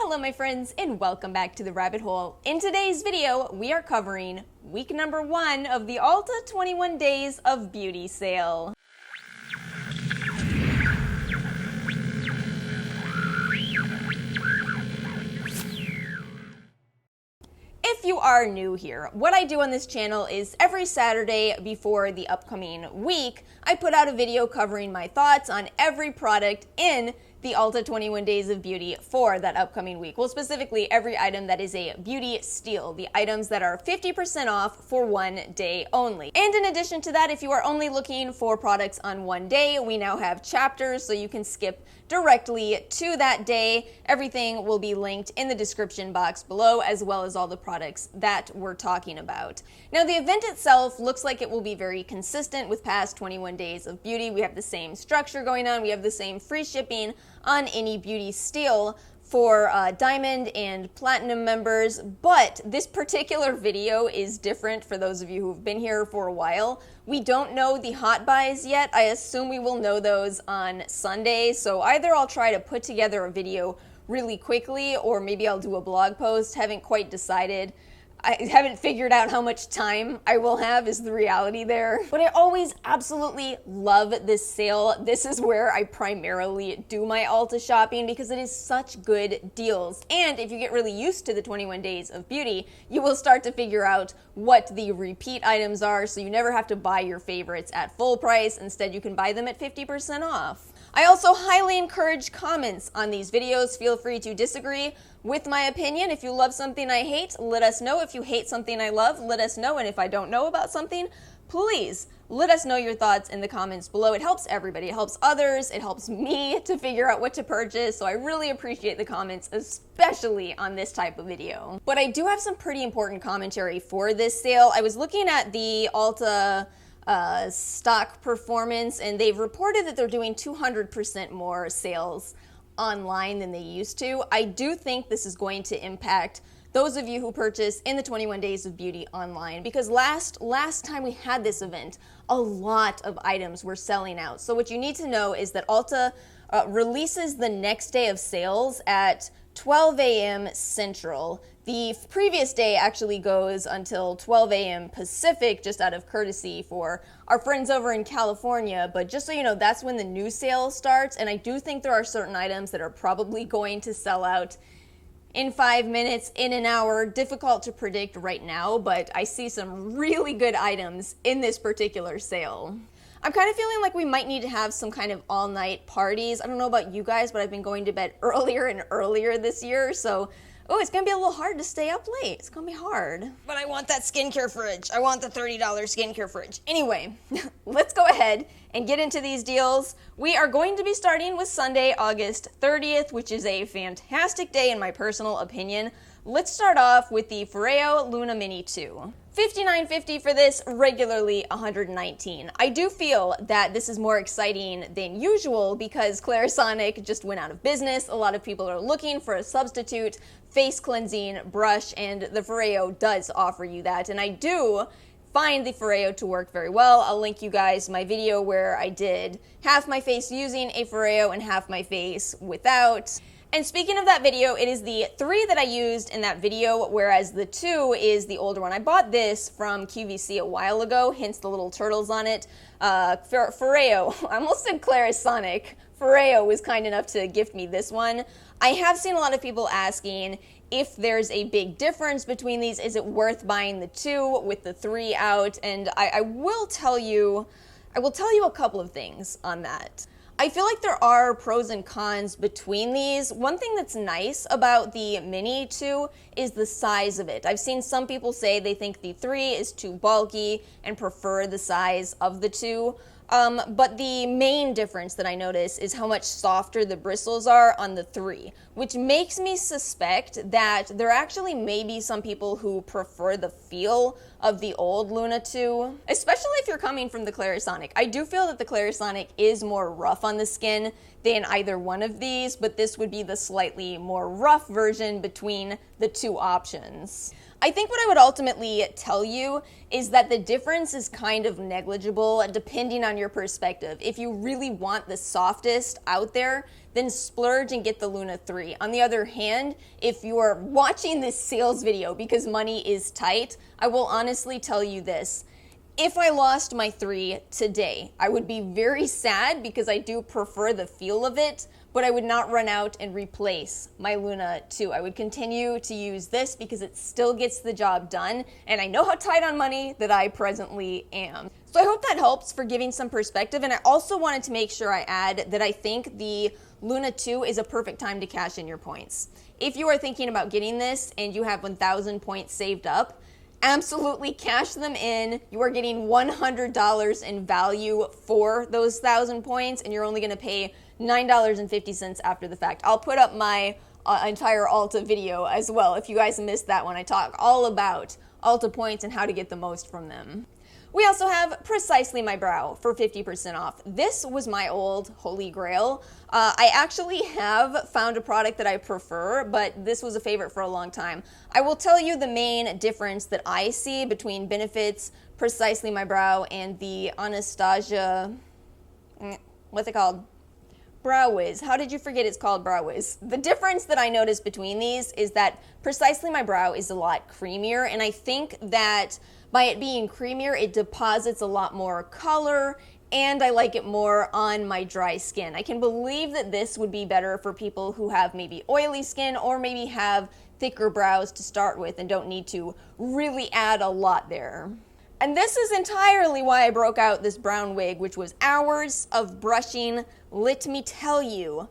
Hello my friends and welcome back to the rabbit hole. In today's video, we are covering week number 1 of the Ulta 21 Days of Beauty sale. If you are new here, what I do on this channel is every Saturday before the upcoming week, I put out a video covering my thoughts on every product in the Ulta 21 Days of Beauty for that upcoming week. Well, specifically every item that is a beauty steal, the items that are 50% off for one day only. And in addition to that, if you are only looking for products on one day, we now have chapters so you can skip directly to that day. Everything will be linked in the description box below, as well as all the products that we're talking about. Now, the event itself looks like it will be very consistent with past 21 Days of Beauty. We have the same structure going on. We have the same free shipping on any beauty steal for Diamond and Platinum members, but this particular video is different for those of you who've been here for a while. We don't know the hot buys yet. I assume we will know those on Sunday, so either I'll try to put together a video really quickly or maybe I'll do a blog post. Haven't quite decided. I haven't figured out how much time I will have is the reality there. But I always absolutely love this sale. This is where I primarily do my Ulta shopping because it is such good deals. And if you get really used to the 21 Days of Beauty, you will start to figure out what the repeat items are, so you never have to buy your favorites at full price. Instead, you can buy them at 50% off. I also highly encourage comments on these videos. Feel free to disagree with my opinion. If you love something I hate, let us know. If you hate something I love, let us know. And if I don't know about something, please let us know your thoughts in the comments below. It helps everybody. It helps others. It helps me to figure out what to purchase. So I really appreciate the comments, especially on this type of video. But I do have some pretty important commentary for this sale. I was looking at the Ulta stock performance, and they've reported that they're doing 200% more sales online than they used to. I do think this is going to impact those of you who purchase in the 21 Days of Beauty online, because last time we had this event, a lot of items were selling out. So what you need to know is that Ulta releases the next day of sales at 12 a.m. Central. The previous day actually goes until 12 a.m. Pacific, just out of courtesy for our friends over in California. But just so you know, that's when the new sale starts. And I do think there are certain items that are probably going to sell out in 5 minutes, in an hour. Difficult to predict right now, but I see some really good items in this particular sale. I'm kind of feeling like we might need to have some kind of all-night parties. I don't know about you guys, but I've been going to bed earlier and earlier this year, so it's gonna be a little hard to stay up late. It's gonna be hard. But I want that skincare fridge. I want the $30 skincare fridge. Anyway, let's go ahead and get into these deals. We are going to be starting with Sunday, August 30th, which is a fantastic day in my personal opinion. Let's start off with the Foreo Luna Mini 2. $59.50 for this, regularly $119. I do feel that this is more exciting than usual because Clarisonic just went out of business. A lot of people are looking for a substitute face cleansing brush, and the Foreo does offer you that. And I do find the Foreo to work very well. I'll link you guys my video where I did half my face using a Foreo and half my face without. And speaking of that video, it is the 3 that I used in that video, whereas the 2 is the older one. I bought this from QVC a while ago, hence the little turtles on it. Foreo, I almost said Clarisonic. Foreo was kind enough to gift me this one. I have seen a lot of people asking if there's a big difference between these. Is it worth buying the 2 with the 3 out? And I will tell you a couple of things on that. I feel like there are pros and cons between these. One thing that's nice about the Mini 2 is the size of it. I've seen some people say they think the 3 is too bulky and prefer the size of the 2. But the main difference that I notice is how much softer the bristles are on the 3, which makes me suspect that there actually may be some people who prefer the feel of the old Luna 2, especially if you're coming from the Clarisonic. I do feel that the Clarisonic is more rough on the skin than either one of these, but this would be the slightly more rough version between the 2 options. I think what I would ultimately tell you is that the difference is kind of negligible depending on your perspective. If you really want the softest out there, then splurge and get the Luna 3. On the other hand, if you're watching this sales video because money is tight, I will honestly tell you this. If I lost my 3 today, I would be very sad because I do prefer the feel of it, but I would not run out and replace my Luna 2. I would continue to use this because it still gets the job done, and I know how tight on money that I presently am. So I hope that helps for giving some perspective, and I also wanted to make sure I add that I think the Luna 2 is a perfect time to cash in your points. If you are thinking about getting this and you have 1,000 points saved up, absolutely cash them in. You are getting $100 in value for those 1,000 points, and you're only going to pay $9.50 after the fact. I'll put up my entire Ulta video as well if you guys missed that one. I talk all about Ulta points and how to get the most from them. We also have Precisely My Brow for 50% off. This was my old holy grail. I actually have found a product that I prefer, but this was a favorite for a long time. I will tell you the main difference that I see between Benefit's Precisely My Brow and the Anastasia, what's it called? Brow Wiz. How did you forget it's called Brow Wiz? The difference that I noticed between these is that Precisely My Brow is a lot creamier, and I think that by it being creamier, it deposits a lot more color, and I like it more on my dry skin. I can believe that this would be better for people who have maybe oily skin or maybe have thicker brows to start with and don't need to really add a lot there. And this is entirely why I broke out this brown wig, which was hours of brushing. Let me tell you,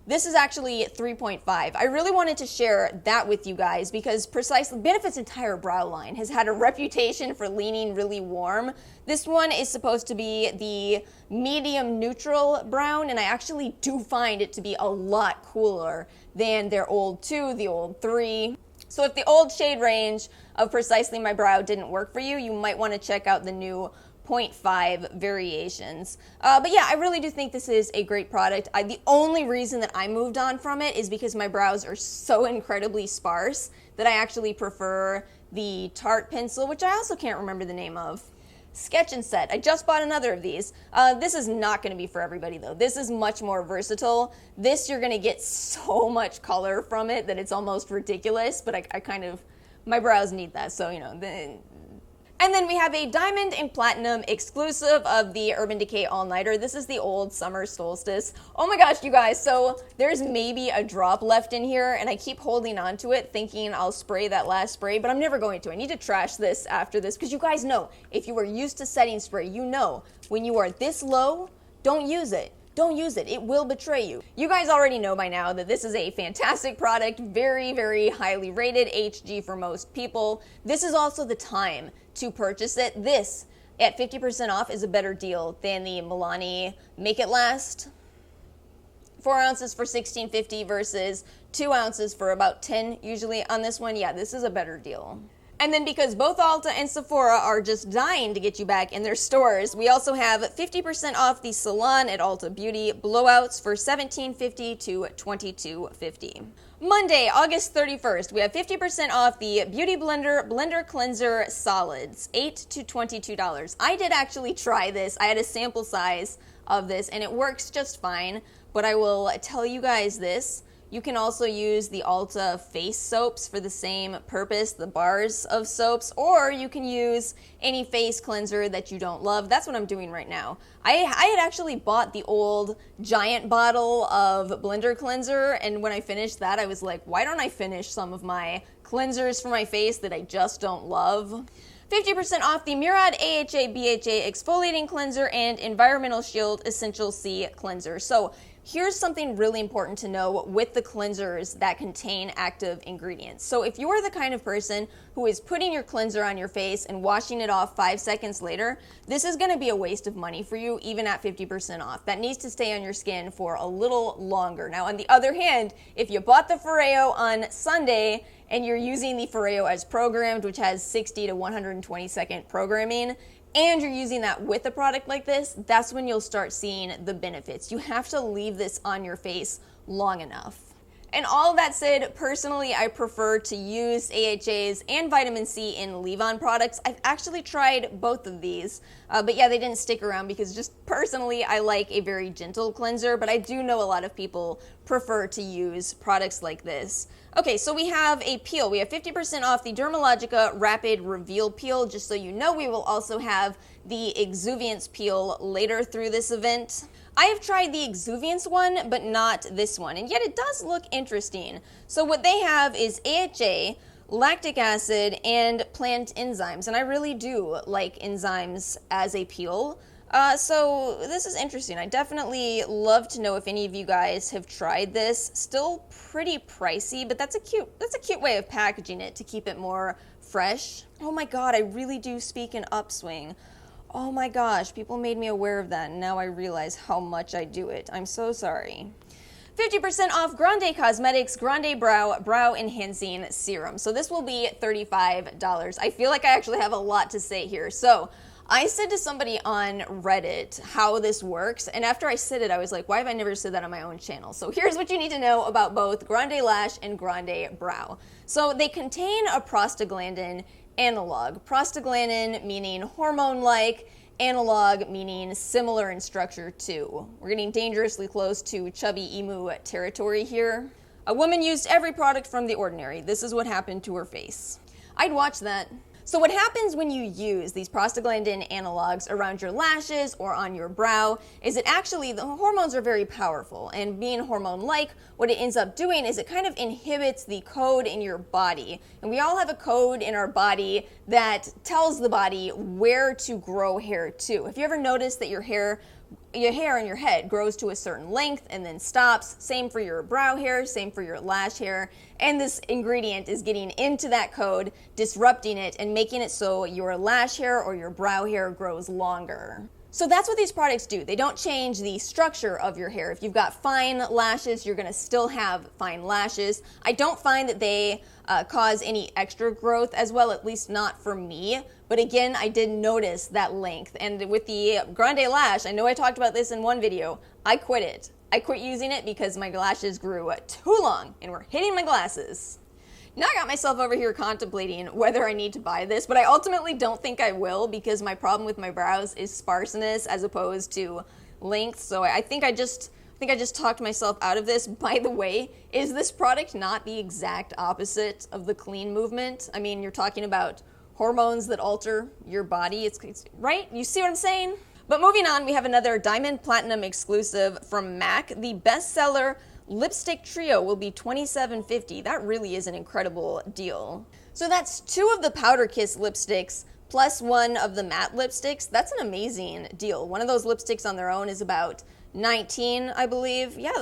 this is actually 3.5. I really wanted to share that with you guys because Precisely Benefit's entire brow line has had a reputation for leaning really warm. This one is supposed to be the medium neutral brown, and I actually do find it to be a lot cooler than their old 2, the old 3. So if the old shade range of Precisely My Brow didn't work for you, you might want to check out the new 0.5 variations. But yeah, I really do think this is a great product. The only reason that I moved on from it is because my brows are so incredibly sparse that I actually prefer the Tarte pencil, which I also can't remember the name of. Sketch and Set. I just bought another of these. This is not going to be for everybody though. This is much more versatile. This, you're going to get so much color from it that it's almost ridiculous, but I kind of, my brows need that, so you know. And then we have a Diamond and Platinum exclusive of the Urban Decay All-Nighter. This is the old summer solstice. Oh my gosh, you guys, so there's maybe a drop left in here, and I keep holding on to it thinking I'll spray that last spray, but I'm never going to. I need to trash this after this, because you guys know, if you are used to setting spray, you know when you are this low, don't use it. Don't use it. It will betray you. You guys already know by now that this is a fantastic product, very, very highly rated, HG for most people. This is also the time to purchase it. This, at 50% off, is a better deal than the Milani Make It Last. 4 ounces for $16.50 versus 2 ounces for about $10 usually on this one. Yeah, this is a better deal. And then because both Ulta and Sephora are just dying to get you back in their stores, we also have 50% off the Salon at Ulta Beauty blowouts for $17.50 to $22.50. Monday, August 31st, we have 50% off the Beauty Blender Cleanser Solids, $8 to $22. I did actually try this. I had a sample size of this, and it works just fine, but I will tell you guys this. You can also use the Ulta face soaps for the same purpose, the bars of soaps, or you can use any face cleanser that you don't love. That's what I'm doing right now. I had actually bought the old giant bottle of blender cleanser, and when I finished that, I was like, why don't I finish some of my cleansers for my face that I just don't love? 50% off the Murad AHA BHA Exfoliating Cleanser and Environmental Shield Essential C Cleanser. So here's something really important to know with the cleansers that contain active ingredients. So if you're the kind of person who is putting your cleanser on your face and washing it off 5 seconds later, this is going to be a waste of money for you even at 50% off. That needs to stay on your skin for a little longer. Now, on the other hand, if you bought the Foreo on Sunday and you're using the Foreo as programmed, which has 60 to 120 second programming, and you're using that with a product like this, that's when you'll start seeing the benefits. You have to leave this on your face long enough. And all of that said, personally, I prefer to use AHAs and vitamin C in leave-on products. I've actually tried both of these, but yeah, they didn't stick around because just personally, I like a very gentle cleanser, but I do know a lot of people prefer to use products like this. Okay, so we have a peel. We have 50% off the Dermalogica Rapid Reveal Peel. Just so you know, we will also have the Exuviance peel later through this event. I have tried the Exuviance one, but not this one, and yet it does look interesting. So what they have is AHA, lactic acid, and plant enzymes, and I really do like enzymes as a peel. So this is interesting. I definitely love to know if any of you guys have tried this. Still pretty pricey, but that's a cute way of packaging it to keep it more fresh. Oh my god, I really do speak in upswing. Oh my gosh, people made me aware of that, and now I realize how much I do it. I'm so sorry. 50% off Grande Cosmetics Grande Brow Enhancing Serum. So this will be $35. I feel like I actually have a lot to say here. So I said to somebody on Reddit how this works, and after I said it, I was like, why have I never said that on my own channel? So here's what you need to know about both Grande Lash and Grande Brow. So they contain a prostaglandin analog. Prostaglandin meaning hormone-like, analog meaning similar in structure to. We're getting dangerously close to chubby emu territory here. A woman used every product from The Ordinary. This is what happened to her face. I'd watch that. So what happens when you use these prostaglandin analogs around your lashes or on your brow is it actually, the hormones are very powerful, and being hormone-like, what it ends up doing is it kind of inhibits the code in your body. And we all have a code in our body that tells the body where to grow hair to. Have you ever noticed that your hair in your head grows to a certain length and then stops? Same for your brow hair, same for your lash hair. And this ingredient is getting into that code, disrupting it, and making it so your lash hair or your brow hair grows longer. So that's what these products do. They don't change the structure of your hair. If you've got fine lashes, you're gonna still have fine lashes. I don't find that they cause any extra growth as well, at least not for me. But again, I did notice that length. And with the Grande Lash, I know I talked about this in one video, I quit it. I quit using it because my lashes grew too long and were hitting my glasses. Now I got myself over here contemplating whether I need to buy this, but I ultimately don't think I will because my problem with my brows is sparseness as opposed to length. So I think I just talked myself out of this. By the way, is this product not the exact opposite of the clean movement? I mean, you're talking about hormones that alter your body. It's right? You see what I'm saying? But moving on, we have another Diamond Platinum exclusive from MAC, the bestseller Lipstick Trio will be $27.50. That really is an incredible deal. So that's 2 of the Powder Kiss lipsticks plus 1 of the matte lipsticks. That's an amazing deal. One of those lipsticks on their own is about $19, I believe. Yeah,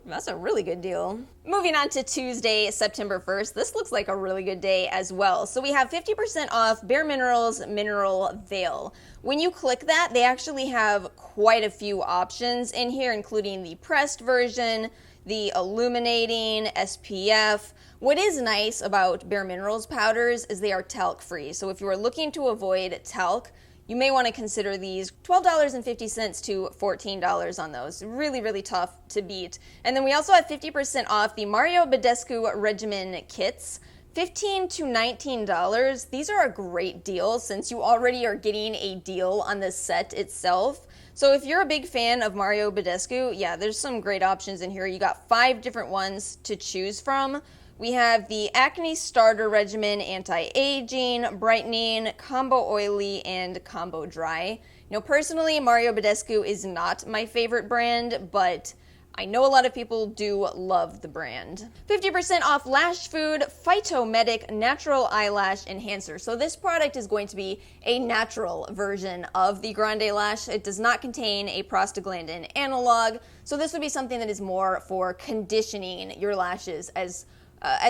that's a really good deal. Moving on to Tuesday, September 1st. This looks like a really good day as well. So we have 50% off Bare Minerals Mineral Veil. When you click that, they actually have quite a few options in here, including the pressed version, the illuminating, SPF. What is nice about Bare Minerals powders is they are talc-free. So if you are looking to avoid talc, you may want to consider these. $12.50 to $14 on those. Really, really tough to beat. And then we also have 50% off the Mario Badescu Regimen kits. $15 to $19. These are a great deal since you already are getting a deal on the set itself. So if you're a big fan of Mario Badescu, yeah, there's some great options in here. You got 5 different ones to choose from. We have the Acne Starter Regimen, Anti-Aging, Brightening, Combo Oily, and Combo Dry. You know, personally, Mario Badescu is not my favorite brand, but I know a lot of people do love the brand. 50% off Lash Food Phytomedic Natural Eyelash Enhancer. So this product is going to be a natural version of the Grande Lash. It does not contain a prostaglandin analog, so this would be something that is more for conditioning your lashes as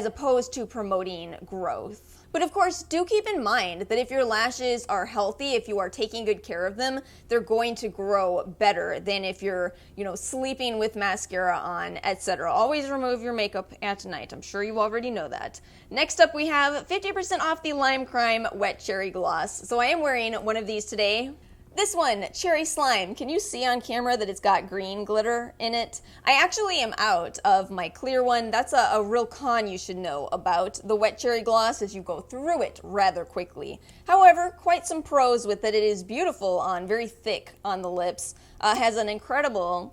opposed to promoting growth. But of course, do keep in mind that if your lashes are healthy, if you are taking good care of them, they're going to grow better than if you're, sleeping with mascara on, etc. Always remove your makeup at night. I'm sure you already know that. Next up, we have 50% off the Lime Crime Wet Cherry Gloss. So I am wearing one of these today. This one, Cherry Slime. Can you see on camera that it's got green glitter in it? I actually am out of my clear one. That's a real con you should know about the wet cherry gloss, as you go through it rather quickly. However, quite some pros with it. It is beautiful on, very thick on the lips. Has an incredible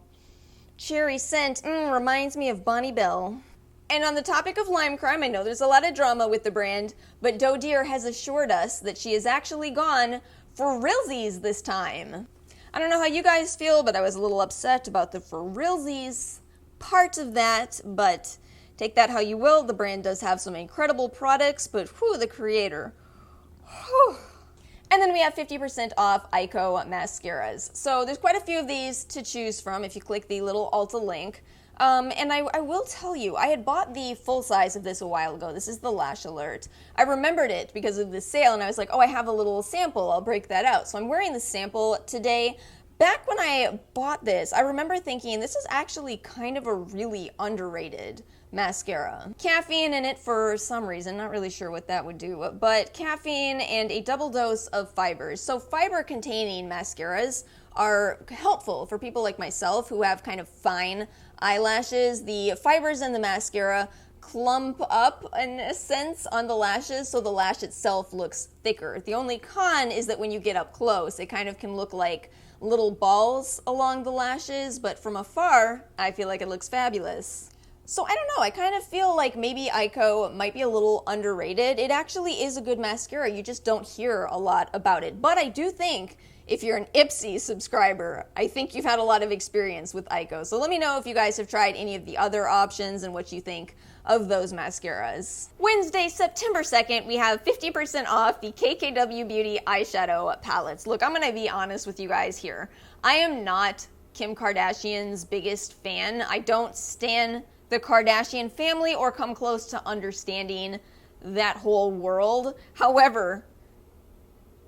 cherry scent. Reminds me of Bonnie Bell. And on the topic of lime crime, I know there's a lot of drama with the brand, but Doe Deer has assured us that she has actually gone for realsies this time. I don't know how you guys feel, but I was a little upset about the for realsies part of that, but take that how you will. The brand does have some incredible products, but whew, the creator. Whew. And then we have 50% off Eyeko mascaras. So there's quite a few of these to choose from if you click the little Ulta link. And I will tell you, I had bought the full size of this a while ago. This is the Lash Alert. I remembered it because of the sale, and I was like, oh, I have a little sample. I'll break that out. So I'm wearing the sample today. Back when I bought this, I remember thinking this is actually kind of a really underrated mascara. Caffeine in it for some reason, not really sure what that would do, but caffeine and a double dose of fibers. So fiber-containing mascaras are helpful for people like myself who have kind of fine eyelashes. The fibers in the mascara clump up in a sense on the lashes, so the lash itself looks thicker. The only con is that when you get up close, it kind of can look like little balls along the lashes, but from afar, I feel like it looks fabulous. So I don't know, I kind of feel like maybe Eyeko might be a little underrated. It actually is a good mascara, you just don't hear a lot about it. But I do think if you're an Ipsy subscriber, I think you've had a lot of experience with Eyeko. So let me know if you guys have tried any of the other options and what you think of those mascaras. Wednesday, September 2nd, we have 50% off the KKW Beauty eyeshadow palettes. Look, I'm gonna be honest with you guys here. I am not Kim Kardashian's biggest fan. I don't stan the Kardashian family or come close to understanding that whole world. However,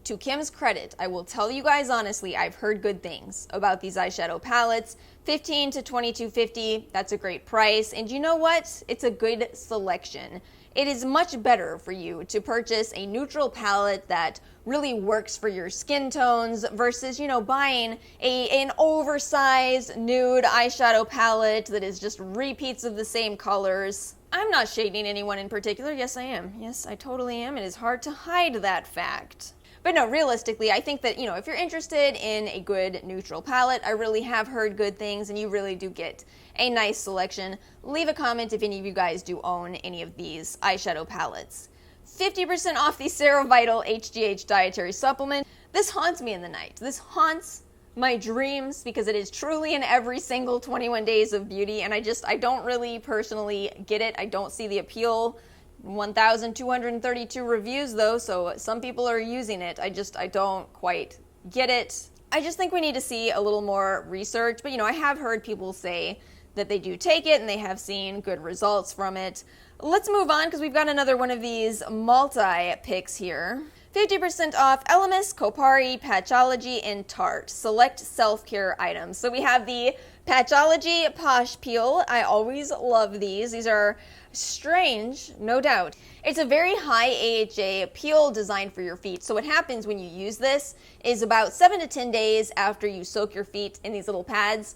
to Kim's credit, I will tell you guys honestly, I've heard good things about these eyeshadow palettes. $15 to $22.50, that's a great price. And you know what? It's a good selection. It is much better for you to purchase a neutral palette that really works for your skin tones versus, you know, buying an oversized nude eyeshadow palette that is just repeats of the same colors. I'm not shading anyone in particular. Yes, I am. Yes, I totally am. It is hard to hide that fact. But no, realistically, I think that, you know, if you're interested in a good neutral palette, I really have heard good things and you really do get a nice selection. Leave a comment if any of you guys do own any of these eyeshadow palettes. 50% off the CeraVital HGH dietary supplement. This haunts me in the night. This haunts my dreams because it is truly in every single 21 days of beauty, and I don't really personally get it. I don't see the appeal. 1,232 reviews though, so some people are using it. I don't quite get it. I just think we need to see a little more research, but you know, I have heard people say that they do take it and they have seen good results from it. Let's move on because we've got another one of these multi-picks here. 50% off Elemis, Kopari, Patchology, and Tarte. Select self-care items. So we have the Patchology Posh Peel. I always love these. These are strange, no doubt. It's a very high AHA peel designed for your feet. So what happens when you use this is about 7 to 10 days after you soak your feet in these little pads,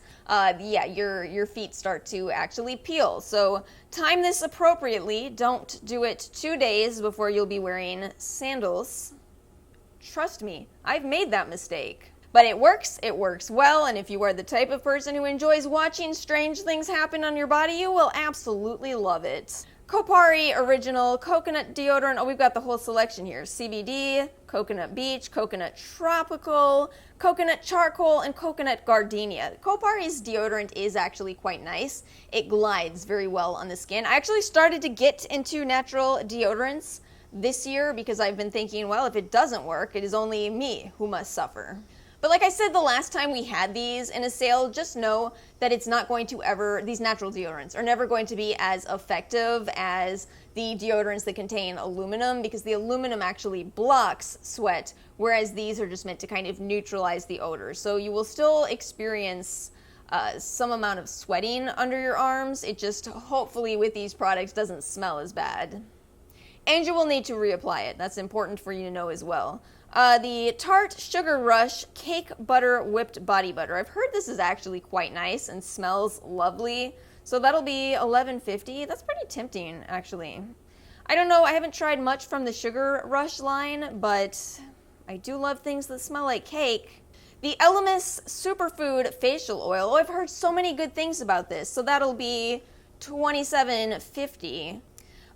your feet start to actually peel. So time this appropriately. Don't do it 2 days before you'll be wearing sandals. Trust me, I've made that mistake. But it works well, and if you are the type of person who enjoys watching strange things happen on your body, you will absolutely love it. Kopari Original Coconut Deodorant. Oh, we've got the whole selection here. CBD, Coconut Beach, Coconut Tropical, Coconut Charcoal, and Coconut Gardenia. Kopari's deodorant is actually quite nice. It glides very well on the skin. I actually started to get into natural deodorants this year because I've been thinking, well, if it doesn't work, it is only me who must suffer. But like I said the last time we had these in a sale, just know that it's not going to ever, these natural deodorants are never going to be as effective as the deodorants that contain aluminum, because the aluminum actually blocks sweat, whereas these are just meant to kind of neutralize the odor. So you will still experience some amount of sweating under your arms. It just, hopefully with these products, doesn't smell as bad. And you will need to reapply it. That's important for you to know as well. The Tarte Sugar Rush Cake Butter Whipped Body Butter. I've heard this is actually quite nice and smells lovely. So that'll be $11.50. That's pretty tempting, actually. I don't know, I haven't tried much from the Sugar Rush line, but I do love things that smell like cake. The Elemis Superfood Facial Oil. Oh, I've heard so many good things about this. So that'll be $27.50.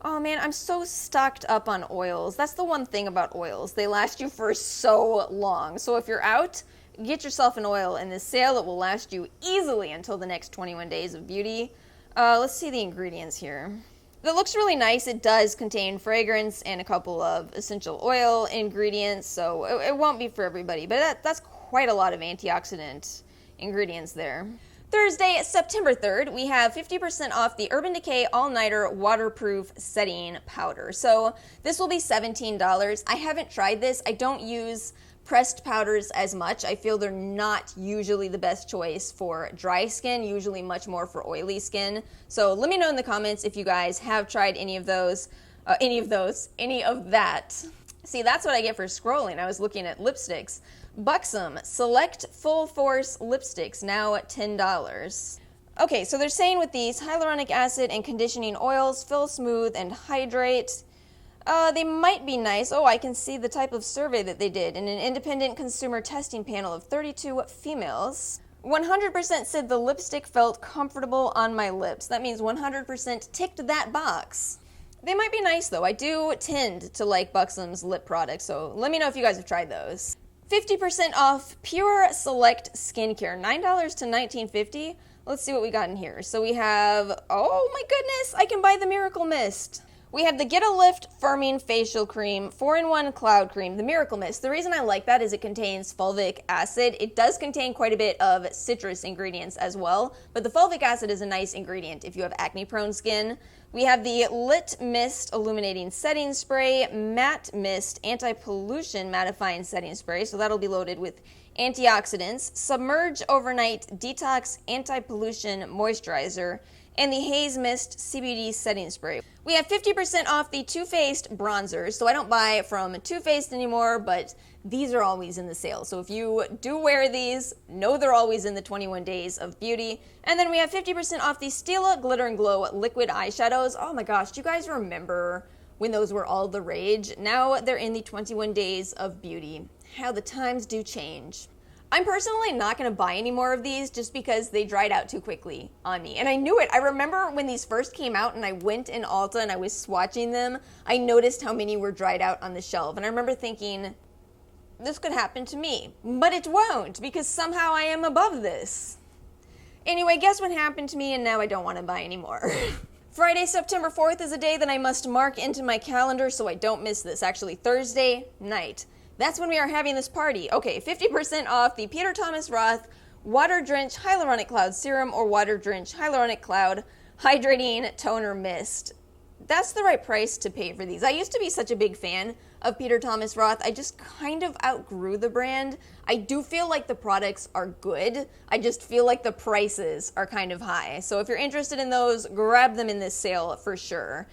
Oh man, I'm so stocked up on oils. That's the one thing about oils. They last you for so long. So if you're out, get yourself an oil in this sale. It will last you easily until the next 21 days of beauty. Let's see the ingredients here. That looks really nice. It does contain fragrance and a couple of essential oil ingredients, so it won't be for everybody, but that's quite a lot of antioxidant ingredients there. Thursday, September 3rd, we have 50% off the Urban Decay All-Nighter Waterproof Setting Powder. So this will be $17. I haven't tried this. I don't use pressed powders as much. I feel they're not usually the best choice for dry skin, usually much more for oily skin. So let me know in the comments if you guys have tried any of that. See, that's what I get for scrolling. I was looking at lipsticks. Buxom Select Full Force Lipsticks, now at $10. Okay, so they're saying with these, hyaluronic acid and conditioning oils, fill smooth and hydrate. They might be nice. Oh, I can see the type of survey that they did in an independent consumer testing panel of 32 females. 100% said the lipstick felt comfortable on my lips. That means 100% ticked that box. They might be nice though. I do tend to like Buxom's lip products, so let me know if you guys have tried those. 50% off Pure Select Skincare, $9 to $19.50. Let's see what we got in here. So we have, oh my goodness, I can buy the Miracle Mist. We have the Get a Lift Firming Facial Cream, 4-in-1 Cloud Cream, the Miracle Mist. The reason I like that is it contains fulvic acid. It does contain quite a bit of citrus ingredients as well, but the fulvic acid is a nice ingredient if you have acne-prone skin. We have the Lit Mist Illuminating Setting Spray, Matte Mist Anti-Pollution Mattifying Setting Spray, so that'll be loaded with antioxidants, Submerge Overnight Detox Anti-Pollution Moisturizer, and the Haze Mist CBD Setting Spray. We have 50% off the Too Faced bronzers, so I don't buy from Too Faced anymore, but these are always in the sale. So if you do wear these, know they're always in the 21 days of beauty. And then we have 50% off the Stila Glitter and Glow liquid eyeshadows. Oh my gosh, do you guys remember when those were all the rage? Now they're in the 21 days of beauty. How the times do change. I'm personally not going to buy any more of these just because they dried out too quickly on me. And I knew it. I remember when these first came out and I went in Ulta and I was swatching them, I noticed how many were dried out on the shelf. And I remember thinking, this could happen to me. But it won't, because somehow I am above this. Anyway, guess what happened to me, and now I don't want to buy anymore. Friday, September 4th is a day that I must mark into my calendar so I don't miss this. Actually, Thursday night. That's when we are having this party. Okay, 50% off the Peter Thomas Roth Water Drench Hyaluronic Cloud Serum or Water Drench Hyaluronic Cloud Hydrating Toner Mist. That's the right price to pay for these. I used to be such a big fan of Peter Thomas Roth. I just kind of outgrew the brand. I do feel like the products are good. I just feel like the prices are kind of high. So if you're interested in those, grab them in this sale for sure.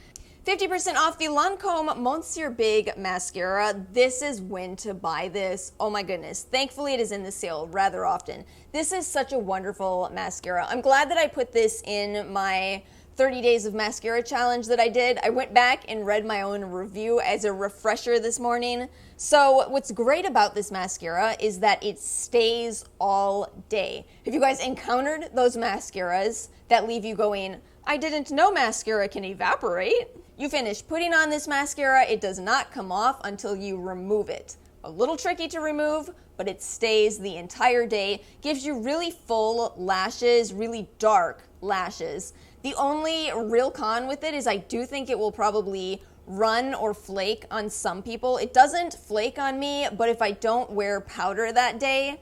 50% off the Lancome Monsieur Big Mascara. This is when to buy this. Oh my goodness. Thankfully, it is in the sale rather often. This is such a wonderful mascara. I'm glad that I put this in my 30 days of mascara challenge that I did. I went back and read my own review as a refresher this morning. So what's great about this mascara is that it stays all day. Have you guys encountered those mascaras that leave you going, I didn't know mascara can evaporate? You finish putting on this mascara, it does not come off until you remove it. A little tricky to remove, but it stays the entire day. Gives you really full lashes, really dark lashes. The only real con with it is I do think it will probably run or flake on some people. It doesn't flake on me, but if I don't wear powder that day,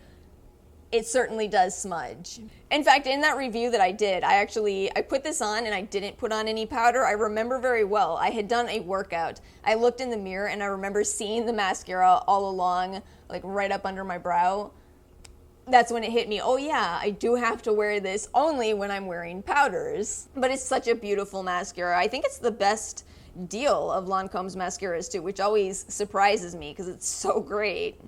it certainly does smudge. In fact, in that review that I did, I put this on and I didn't put on any powder. I remember very well. I had done a workout. I looked in the mirror and I remember seeing the mascara all along, like right up under my brow. That's when it hit me, oh yeah, I do have to wear this only when I'm wearing powders. But it's such a beautiful mascara. I think it's the best deal of Lancome's mascaras too, which always surprises me because it's so great.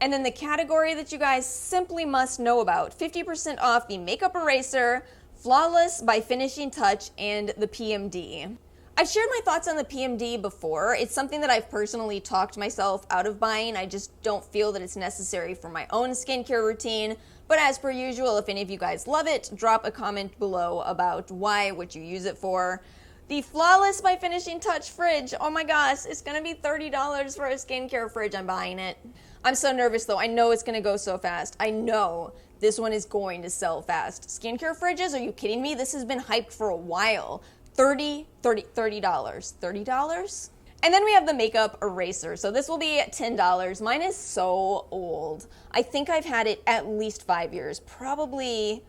And then the category that you guys simply must know about, 50% off the makeup eraser, Flawless by Finishing Touch, and the PMD. I've shared my thoughts on the PMD before. It's something that I've personally talked myself out of buying. I just don't feel that it's necessary for my own skincare routine. But as per usual, if any of you guys love it, drop a comment below about why, what you use it for. The Flawless by Finishing Touch fridge, oh my gosh, it's gonna be $30 for a skincare fridge. I'm buying it. I'm so nervous though. I know it's gonna go so fast. I know this one is going to sell fast. Skincare fridges, are you kidding me? This has been hyped for a while. $30. And then we have the makeup eraser. So this will be $10. Mine is so old. I think I've had it at least 5 years, probably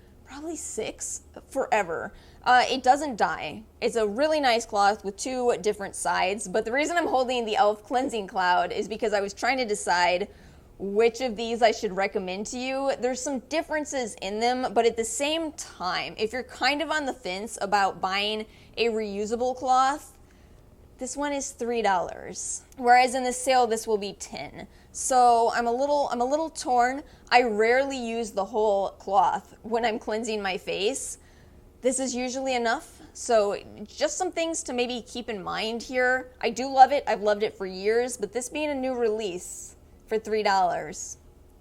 6, forever. It doesn't dye. It's a really nice cloth with 2 different sides, but the reason I'm holding the e.l.f. Cleansing Cloud is because I was trying to decide which of these I should recommend to you. There's some differences in them, but at the same time, if you're kind of on the fence about buying a reusable cloth, this one is $3, whereas in the sale this will be $10. So I'm a little torn. I rarely use the whole cloth when I'm cleansing my face. This is usually enough. So just some things to maybe keep in mind here. I do love it. I've loved it for years, but this being a new release for $3,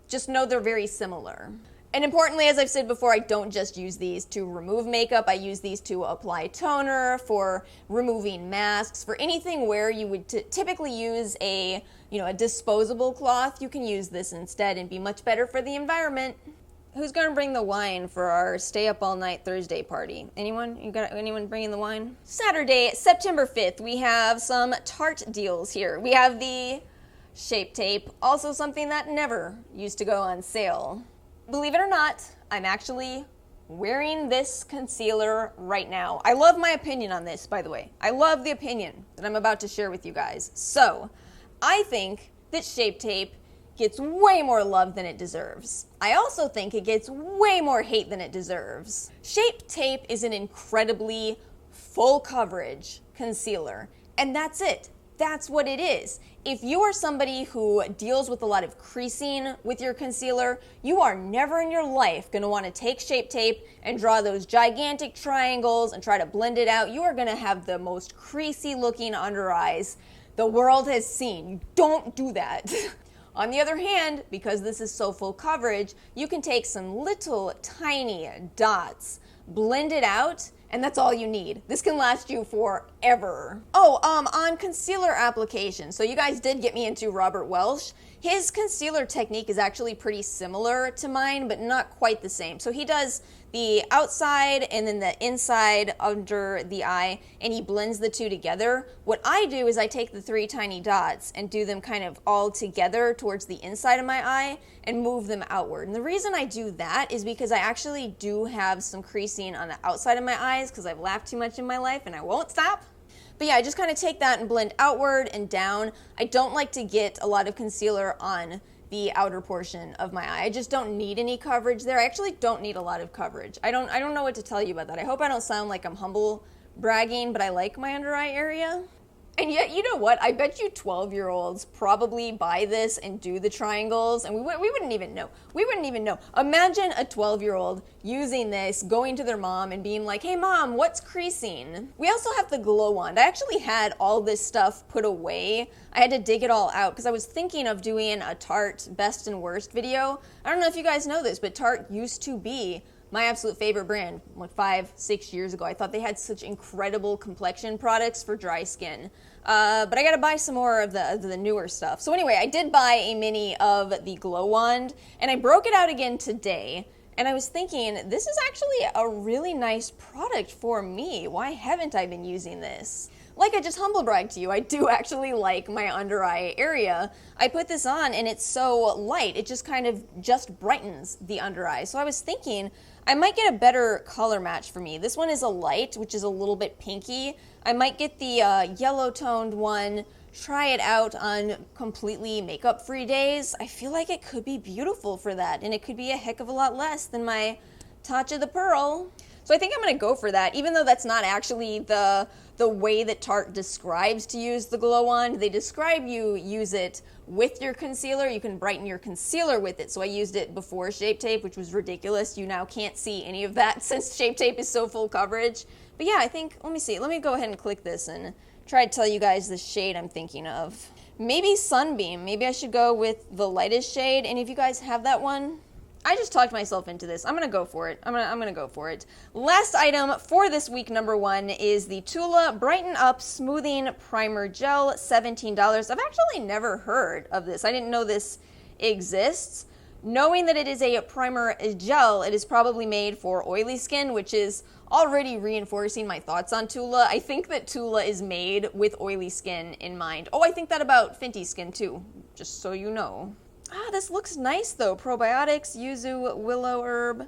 just know they're very similar. And importantly, as I've said before, I don't just use these to remove makeup. I use these to apply toner, for removing masks, for anything where you would typically use a disposable cloth. You can use this instead and be much better for the environment. Who's gonna bring the wine for our stay up all night Thursday party? Anyone? Anyone bringing the wine? Saturday, September 5th, we have some Tarte deals here. We have the Shape Tape, also something that never used to go on sale. Believe it or not, I'm actually wearing this concealer right now. I love my opinion on this, by the way. I love the opinion that I'm about to share with you guys. So, I think that Shape Tape gets way more love than it deserves. I also think it gets way more hate than it deserves. Shape Tape is an incredibly full coverage concealer, and that's it. That's what it is. If you are somebody who deals with a lot of creasing with your concealer, you are never in your life going to want to take Shape Tape and draw those gigantic triangles and try to blend it out. You are going to have the most creasy looking under eyes the world has seen. You don't do that. On the other hand, because this is so full coverage, you can take some little tiny dots, blend it out, and that's all you need. This can last you forever. Oh, on concealer application. So you guys did get me into Robert Welsh. His concealer technique is actually pretty similar to mine, but not quite the same. So he does the outside and then the inside under the eye, and he blends the two together. What I do is I take the 3 tiny dots and do them kind of all together towards the inside of my eye and move them outward. And the reason I do that is because I actually do have some creasing on the outside of my eyes because I've laughed too much in my life and I won't stop. But yeah, I just kind of take that and blend outward and down. I don't like to get a lot of concealer on the outer portion of my eye. I just don't need any coverage there. I actually don't need a lot of coverage. I don't know what to tell you about that. I hope I don't sound like I'm humble bragging, but I like my under eye area. And yet, you know what? I bet you 12-year-olds probably buy this and do the triangles, and we wouldn't even know. We wouldn't even know. Imagine a 12-year-old using this, going to their mom and being like, "Hey mom, what's creasing?" We also have the glow wand. I actually had all this stuff put away. I had to dig it all out because I was thinking of doing a Tarte best and worst video. I don't know if you guys know this, but Tarte used to be my absolute favorite brand, like 5-6 years ago. I thought they had such incredible complexion products for dry skin. But I gotta buy some more of the newer stuff. So anyway, I did buy a mini of the glow wand, and I broke it out again today. And I was thinking, this is actually a really nice product for me. Why haven't I been using this? Like I just humble bragged to you, I do actually like my under eye area. I put this on and it's so light, it just kind of just brightens the under eye. So I was thinking, I might get a better color match for me. This one is a light, which is a little bit pinky. I might get the yellow toned one, try it out on completely makeup free days. I feel like it could be beautiful for that, and it could be a heck of a lot less than my Tatcha the Pearl. So I think I'm gonna go for that, even though that's not actually the way that Tarte describes to use the Glow Wand. They describe you use it with your concealer. You can brighten your concealer with it. So I used it before Shape Tape, which was ridiculous. You now can't see any of that since Shape Tape is so full coverage. But yeah, I think, let me see. Let me go ahead and click this and try to tell you guys the shade I'm thinking of. Maybe Sunbeam. Maybe I should go with the lightest shade. Any of you guys have that one? I just talked myself into this. I'm gonna go for it. I'm gonna go for it. Last item for this week number 1 is the Tula Brighten Up Smoothing Primer Gel, $17. I've actually never heard of this. I didn't know this exists. Knowing that it is a primer gel, it is probably made for oily skin, which is already reinforcing my thoughts on Tula. I think that Tula is made with oily skin in mind. Oh, I think that about Fenty skin too, just so you know. Ah, this looks nice though. Probiotics, yuzu, willow herb,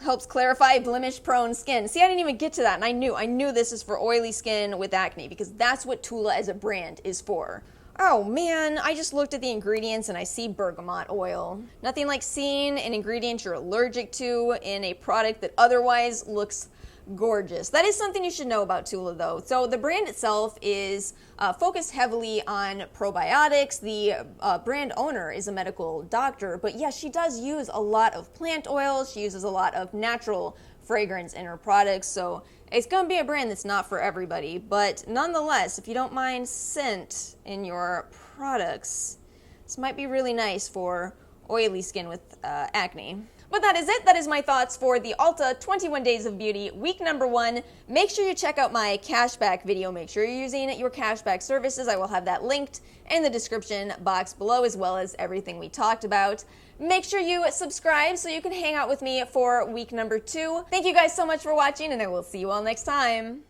helps clarify blemish-prone skin. See, I didn't even get to that, and I knew this is for oily skin with acne, because that's what Tula as a brand is for. Oh man, I just looked at the ingredients and I see bergamot oil. Nothing like seeing an ingredient you're allergic to in a product that otherwise looks gorgeous. That is something you should know about Tula though. So the brand itself is focused heavily on probiotics. The brand owner is a medical doctor, but yeah, she does use a lot of plant oils. She uses a lot of natural fragrance in her products. So it's gonna be a brand that's not for everybody, but nonetheless, if you don't mind scent in your products, this might be really nice for oily skin with acne. But that is it. That is my thoughts for the Ulta 21 Days of Beauty week number 1. Make sure you check out my cashback video. Make sure you're using your cashback services. I will have that linked in the description box below, as well as everything we talked about. Make sure you subscribe so you can hang out with me for week number 2. Thank you guys so much for watching, and I will see you all next time.